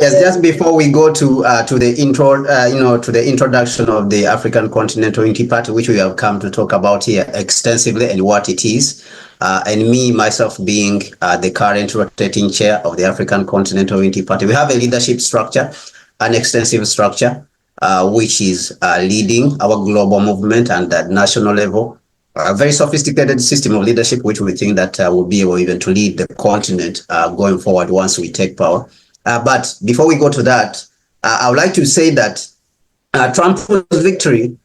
Yes, just before we go to the to the introduction of the African Continental Unity Party, which we have come to talk about here extensively and what it is, and me myself being the current rotating chair of the African Continental Unity Party, we have a leadership structure, an extensive structure, which is leading our global movement and at national level. A very sophisticated system of leadership, which we think that will be able even to lead the continent going forward once we take power. But before we go to that, I would like to say that Trump's victory,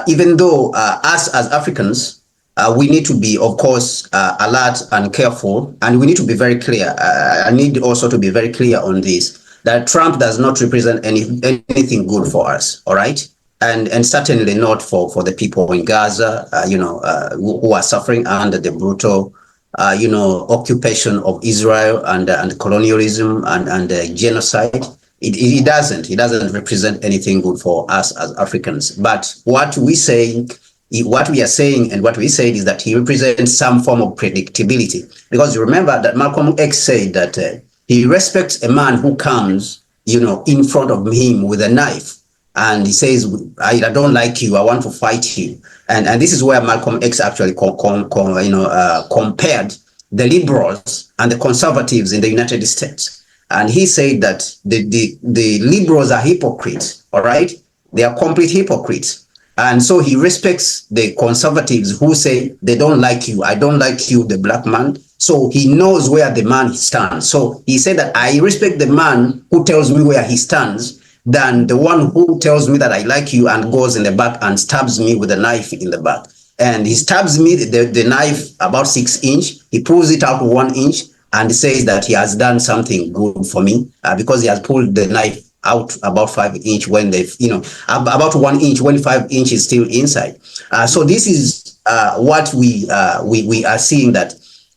even though us as Africans, we need to be, of course, alert and careful, and we need to be very clear. I need also to be very clear on this, that Trump does not represent anything good for us, all right? And certainly not for the people in Gaza, who are suffering under the brutal occupation of Israel and colonialism and genocide. It doesn't represent anything good for us as Africans. But what we are saying and what we said is that he represents some form of predictability. Because you remember that Malcolm X said that he respects a man who comes, in front of him with a knife. And he says, I don't like you, I want to fight you. And this is where Malcolm X actually compared the liberals and the conservatives in the United States. And he said that the liberals are hypocrites, all right? They are complete hypocrites. And so he respects the conservatives who say, they don't like you, I don't like you, the black man. So he knows where the man stands. So he said that I respect the man who tells me where he stands than the one who tells me that I like you and goes in the back and stabs me with a knife in the back. And he stabs me the knife about 6 inches. He pulls it out 1 inch and says that he has done something good for me because he has pulled the knife out about 5 inches when they've, about 1 inch when 5 inches is still inside. So this is what we are seeing, that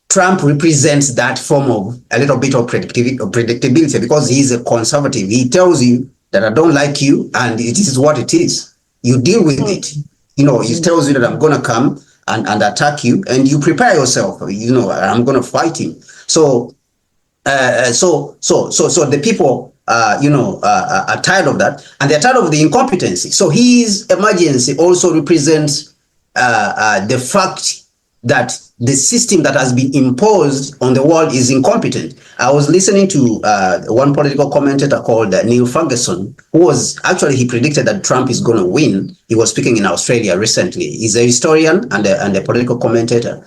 Trump represents that form of a little bit of predictability because he's a conservative. He tells you that I don't like you, and it is what it is. You deal with it. He tells you that I'm going to come and attack you, and you prepare yourself. I'm going to fight him. So the people, are tired of that, and they're tired of the incompetency. So his emergency also represents the fact that the system that has been imposed on the world is incompetent. I was listening to one political commentator called Neil Ferguson, who he predicted that Trump is going to win. He was speaking in Australia recently. He's a historian and a political commentator.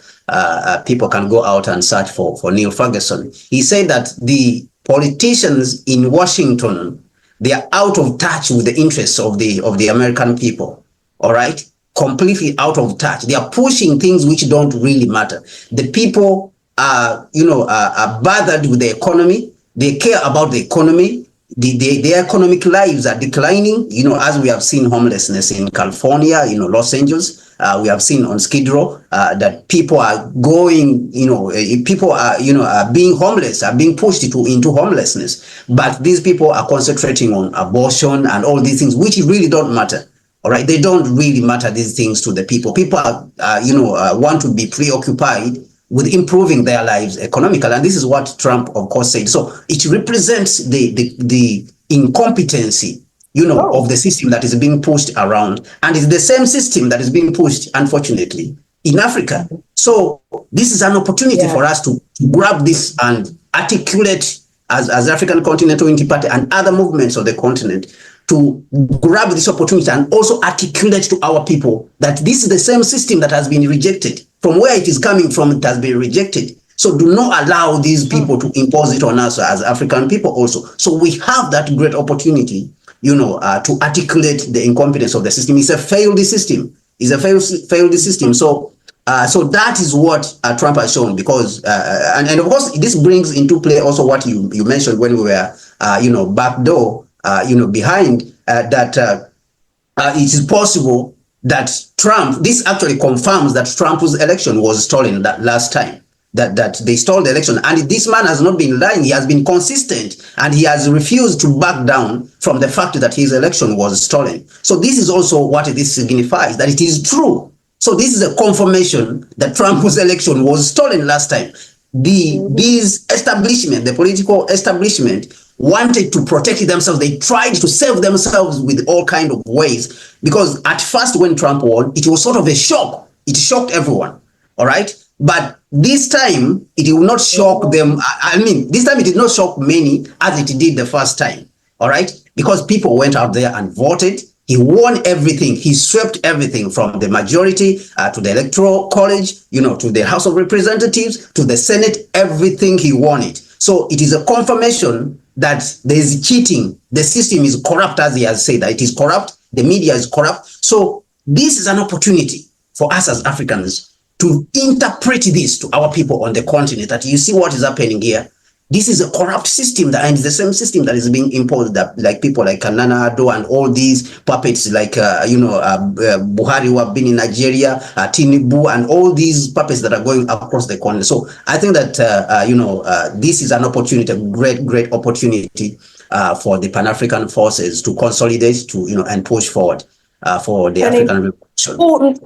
People can go out and search for Neil Ferguson. He said that the politicians in Washington, they are out of touch with the interests of the American people. All right? Completely out of touch. They are pushing things which don't really matter. The people are bothered with the economy. They care about the economy. Their economic lives are declining. As we have seen homelessness in California, Los Angeles. We have seen on Skid Row that people are going. People are being homeless, are being pushed into homelessness. But these people are concentrating on abortion and all these things, which really don't matter. All right, they don't really matter, these things, to the people. People want to be preoccupied with improving their lives economically, and this is what Trump, of course, said. So it represents the incompetency, of the system that is being pushed around, and it's the same system that is being pushed, unfortunately, in Africa. So this is an opportunity for us to grab this and articulate, as African Continental Unity Party and other movements of the continent, to grab this opportunity and also articulate to our people that this is the same system that has been rejected. From where it is coming from, it has been rejected. So do not allow these people to impose it on us as African people also. So we have that great opportunity, to articulate the incompetence of the system. It's a failed system. It's a failed system. So that is what Trump has shown, because, and of course, this brings into play also what you mentioned when we were, backdoor, behind that it is possible that Trump, this actually confirms that Trump's election was stolen that last time, that they stole the election. And this man has not been lying. He has been consistent, and he has refused to back down from the fact that his election was stolen. So this is also what this signifies, that it is true. So this is a confirmation that Trump's election was stolen last time. These establishment, the political establishment, wanted to protect themselves. They tried to save themselves with all kind of ways, because at first when Trump won, it was sort of a shock. It shocked everyone. All right. But this time it will not shock them. I mean, this time it did not shock many as it did the first time. All right. Because people went out there and voted. He won everything. He swept everything from the majority to the electoral college, to the House of Representatives, to the Senate, everything he won it. So it is a confirmation that there is cheating. The system is corrupt, as he has said, that it is corrupt. The media is corrupt. So this is an opportunity for us as Africans to interpret this to our people on the continent, that you see what is happening here. This is a corrupt system, and it's the same system that is being imposed, that like people like Nana Addo and all these puppets like Buhari, who have been in Nigeria, Tinubu, and all these puppets that are going across the continent. So I think that this is an opportunity, a great opportunity for the Pan-African forces to consolidate, to and push forward for the African Revolution.